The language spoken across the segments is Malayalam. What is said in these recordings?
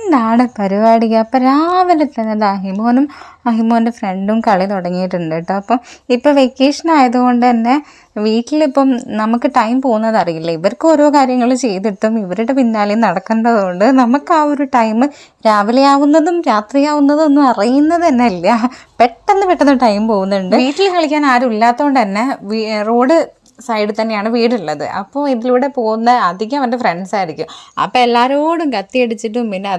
എന്താണ് പരിപാടി? അപ്പം രാവിലെ തന്നെ അഹിമോൻ്റെ ഫ്രണ്ടും കളി തുടങ്ങിയിട്ടുണ്ട് കേട്ടോ. അപ്പം ഇപ്പം വെക്കേഷൻ ആയതുകൊണ്ട് തന്നെ വീട്ടിലിപ്പം നമുക്ക് ടൈം പോകുന്നത് അറിയില്ല. ഇവർക്ക് ഓരോ കാര്യങ്ങൾ ചെയ്തിട്ടും ഇവരുടെ പിന്നാലെ നടക്കേണ്ടതുകൊണ്ട് നമുക്ക് ആ ഒരു ടൈം രാവിലെ ആവുന്നതും രാത്രിയാവുന്നതും ഒന്നും അറിയുന്നത് തന്നെ ഇല്ല. പെട്ടെന്ന് ടൈം പോകുന്നുണ്ട്. വീട്ടിൽ കളിക്കാൻ ആരും ഇല്ലാത്തതുകൊണ്ട് തന്നെ റോഡ് സൈഡിൽ തന്നെയാണ് വീടുള്ളത്. അപ്പോൾ ഇതിലൂടെ പോകുന്ന അധികം അവൻ്റെ ഫ്രണ്ട്സ് ആയിരിക്കും. അപ്പോൾ എല്ലാവരോടും കത്തിയടിച്ചിട്ടും പിന്നെ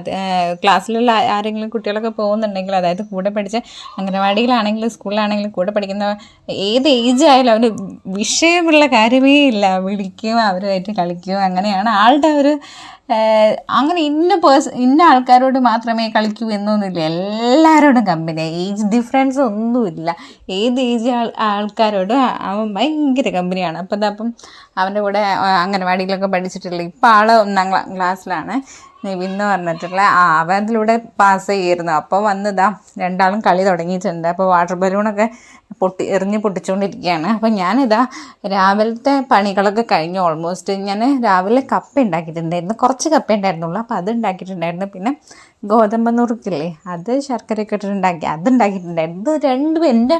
ക്ലാസ്സിലുള്ള ആരെങ്കിലും കുട്ടികളൊക്കെ പോകുന്നുണ്ടെങ്കിൽ, അതായത് കൂടെ പഠിച്ച അംഗനവാടിയിലാണെങ്കിലും സ്കൂളിലാണെങ്കിലും കൂടെ പഠിക്കുന്ന ഏത് ഏജ് ആയാലും അവന് വിഷയമുള്ള കാര്യമേ ഇല്ല. വിളിക്കും, അവരുമായിട്ട് കളിക്കും. അങ്ങനെയാണ് ആളുടെ ഒരു അങ്ങനെ ഇന്ന ആൾക്കാരോട് മാത്രമേ കളിക്കൂ എന്നൊന്നുമില്ല. എല്ലാവരോടും കമ്പനിയാണ്. ഏജ് ഡിഫറൻസ് ഒന്നുമില്ല. ഏത് ഏജ് ആൾക്കാരോടും അവൻ ഭയങ്കര കമ്പനിയാണ്. അപ്പം അവൻ്റെ കൂടെ അംഗനവാടിയിലൊക്കെ പഠിച്ചിട്ടില്ല. ഇപ്പം ആൾ 1ാം ക്ലാസ്സിലാണ്. നിവിന്ന് പറഞ്ഞിട്ടുള്ള അവൻ അതിലൂടെ പാസ് ചെയ്യായിരുന്നു. അപ്പോൾ വന്നതാ രണ്ടാളും കളി തുടങ്ങിയിട്ടുണ്ട്. അപ്പോൾ വാട്ടർ ബലൂണൊക്കെ എറിഞ്ഞ് പൊട്ടിച്ചുകൊണ്ടിരിക്കുകയാണ്. അപ്പം ഞാനിതാ രാവിലത്തെ പണികളൊക്കെ കഴിഞ്ഞു. ഓൾമോസ്റ്റ് ഞാൻ രാവിലെ കപ്പ ഉണ്ടാക്കിയിട്ടുണ്ടായിരുന്നു. കുറച്ച് കപ്പ ഉണ്ടായിരുന്നുള്ളൂ. അപ്പോൾ അത് ഉണ്ടാക്കിയിട്ടുണ്ടായിരുന്നു. പിന്നെ ഗോതമ്പ് നുറുക്കില്ലേ, അത് ശർക്കരയൊക്കെ ഇട്ടിട്ടുണ്ടാക്കി അതുണ്ടാക്കിയിട്ടുണ്ടായിരുന്നു. ഇത് രണ്ടും എൻ്റെ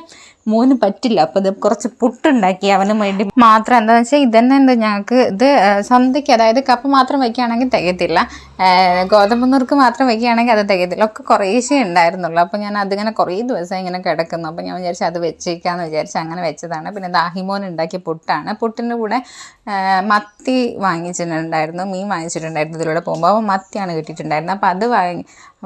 മോന് പറ്റില്ല. അപ്പോൾ ഇത് കുറച്ച് പുട്ടുണ്ടാക്കി അവന് വേണ്ടി മാത്രം. എന്താണെന്ന് വെച്ചാൽ ഇതന്നെ ഞങ്ങൾക്ക് ഇത് സന്ധ്യയ്ക്ക്, അതായത് കപ്പ മാത്രം വയ്ക്കുകയാണെങ്കിൽ തികയത്തില്ല, ഗോതമ്പ് നുറുക്ക് മാത്രം വയ്ക്കുകയാണെങ്കിൽ അത് തികയത്തില്ല. ഒക്കെ കുറേശ്ശേ ഉണ്ടായിരുന്നുള്ളൂ. അപ്പോൾ ഞാൻ അതിങ്ങനെ കുറേ ദിവസം ഇങ്ങനെ കിടക്കുന്നു. അപ്പോൾ ഞാൻ വിചാരിച്ചു അത് വെച്ചേക്കാമെന്ന് വിചാരിച്ച് അങ്ങനെ വെച്ചതാണ്. പിന്നെ ദാഹിമോൻ ഉണ്ടാക്കിയ പുട്ടാണ്. പുട്ടിൻ്റെ കൂടെ മത്തി വാങ്ങിച്ചിട്ടുണ്ടായിരുന്നു, മീൻ വാങ്ങിച്ചിട്ടുണ്ടായിരുന്നു ഇതിലൂടെ പോകുമ്പോൾ. അപ്പോൾ മത്തിയാണ് കിട്ടിയിട്ടുണ്ടായിരുന്നത്. അപ്പോൾ അത്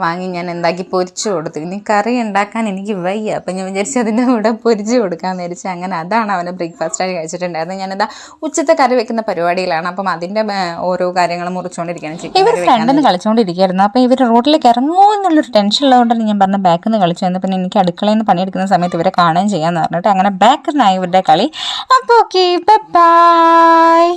വാങ്ങി ഞാൻ എന്താക്കി പൊരിച്ചു കൊടുത്തു. ഇനി കറി ഉണ്ടാക്കാൻ എനിക്ക് വയ്യ. അപ്പം ഞാൻ വിചാരിച്ചു അതിൻ്റെ കൂടെ പൊരിച്ചു കൊടുക്കാമെന്ന് വിചാരിച്ചു. അങ്ങനെ അതാണ് അവന് ബ്രേക്ക്ഫാസ്റ്റായി കഴിച്ചിട്ടുണ്ടായിരുന്നത്. ഞാനിതാ ഉച്ചത്തെ കറി വെക്കുന്ന പരിപാടിയിലാണ്. അപ്പം അതിൻ്റെ ഓരോ കാര്യങ്ങൾ മുറിച്ചുകൊണ്ടിരിക്കുകയാണ്. ഇവർ ഫ്രണ്ടിൽ നിന്ന് കളിച്ചുകൊണ്ടിരിക്കുകയായിരുന്നു. അപ്പോൾ ഇവർ റോഡിലേക്ക് ഇറങ്ങുമോ എന്നുള്ളൊരു ടെൻഷൻ ഉള്ളതുകൊണ്ടാണ് ഞാൻ പറഞ്ഞ ബാക്കിൽ നിന്ന് കളിച്ചു വന്നു. പിന്നെ എനിക്ക് അടുക്കളയിൽ നിന്ന് പണിയെടുക്കുന്ന സമയത്ത് ഇവരെ കാണുകയും ചെയ്യാമെന്ന് പറഞ്ഞിട്ട് അങ്ങനെ ബാക്കിൽ നിന്നായി ഇവരുടെ കളി. അപ്പോൾ ഓക്കെ, ബൈ.